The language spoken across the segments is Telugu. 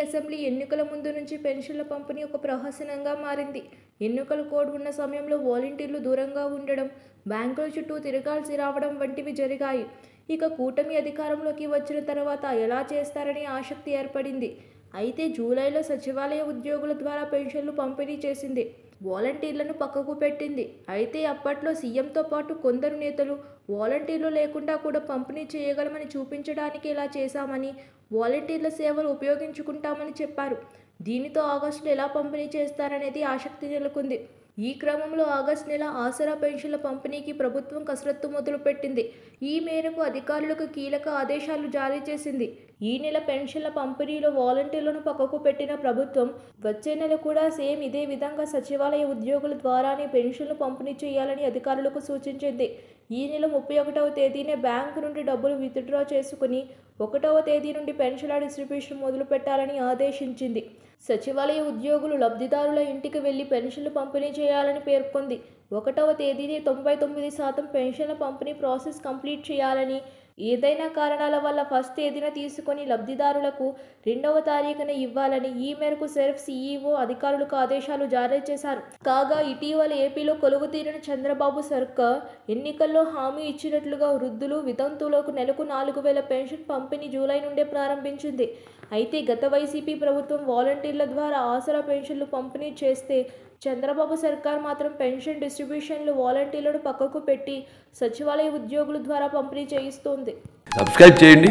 అసెంబ్లీ ఎన్నికల ముందు నుంచి పెన్షన్ల పంపిణీ ఒక ప్రహసనంగా మారింది. ఎన్నికల కోడ్ ఉన్న సమయంలో వాలంటీర్లు దూరంగా ఉండడం, బ్యాంకుల చుట్టూ తిరగాల్సి రావడం వంటివి జరిగాయి. ఇక కూటమి అధికారంలోకి వచ్చిన తర్వాత ఎలా చేస్తారని ఆసక్తి ఏర్పడింది. అయితే జూలైలో సచివాలయ ఉద్యోగుల ద్వారా పెన్షన్లు పంపిణీ చేసింది. వాలంటీర్లను పక్కకు పెట్టింది. అయితే అప్పట్లో సీఎంతో పాటు కొందరు నేతలు వాలంటీర్లు లేకుండా కూడా పంపిణీ చేయగలమని చూపించడానికి ఇలా చేశామని, వాలంటీర్ల సేవలు ఉపయోగించుకుంటామని చెప్పారు. దీనితో ఆగస్టులో ఎలా పంపిణీ చేస్తారనేది ఆసక్తి నెలకొంది. ఈ క్రమంలో ఆగస్టు నెల ఆసరా పెన్షన్ల పంపిణీకి ప్రభుత్వం కసరత్తు మొదలుపెట్టింది. ఈ మేరకు అధికారులకు కీలక ఆదేశాలు జారీ చేసింది. ఈ నెల పెన్షన్ల పంపిణీలో వాలంటీర్లను పక్కకు పెట్టిన ప్రభుత్వం వచ్చే నెల కూడా సేమ్ ఇదే విధంగా సచివాలయ ఉద్యోగుల ద్వారానే పెన్షన్లు పంపిణీ చేయాలని అధికారులకు సూచించింది. ఈ నెల 31వ తేదీనే బ్యాంకు నుండి డబ్బులు విత్డ్రా చేసుకుని 1వ తేదీ నుండి పెన్షన్ల డిస్ట్రిబ్యూషన్ మొదలు పెట్టాలని ఆదేశించింది. సచివాలయ ఉద్యోగులు లబ్ధిదారుల ఇంటికి వెళ్లి పెన్షన్లు పంపిణీ చేయాలని పేర్కొంది. 1వ తేదీనే 99% పెన్షన్ల పంపిణీ ప్రాసెస్ కంప్లీట్ చేయాలని, ఏదైనా కారణాల వల్ల ఫస్ట్ తేదీన తీసుకొని లబ్ధిదారులకు 2వ తారీఖున ఇవ్వాలని ఈ మేరకు సెర్ఫ్ సీఈఓ అధికారులకు ఆదేశాలు జారీ చేశారు. కాగా ఇటీవల ఏపీలో కొలువు తీరిన చంద్రబాబు సర్కార్ ఎన్నికల్లో హామీ ఇచ్చినట్లుగా వృద్ధులు, వితంతువులకు నెలకు 4,000 పెన్షన్ పంపిణీ జూలై నుండే ప్రారంభించింది. అయితే గత వైసీపీ ప్రభుత్వం వాలంటీర్ల ద్వారా ఆసరా పెన్షన్లు పంపిణీ చేస్తే చంద్రబాబు సర్కార్ మాత్రం పెన్షన్ డిస్ట్రిబ్యూషన్లు వాలంటీర్లను పక్కకు పెట్టి సచివాలయ ఉద్యోగుల ద్వారా పంపిణీ చేయిస్తోంది. సబ్స్క్రైబ్ చేయండి.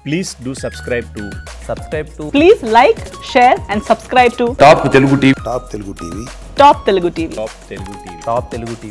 Please do subscribe to. Please like, share and subscribe to top Telugu TV. Top Telugu TV. Top Telugu TV.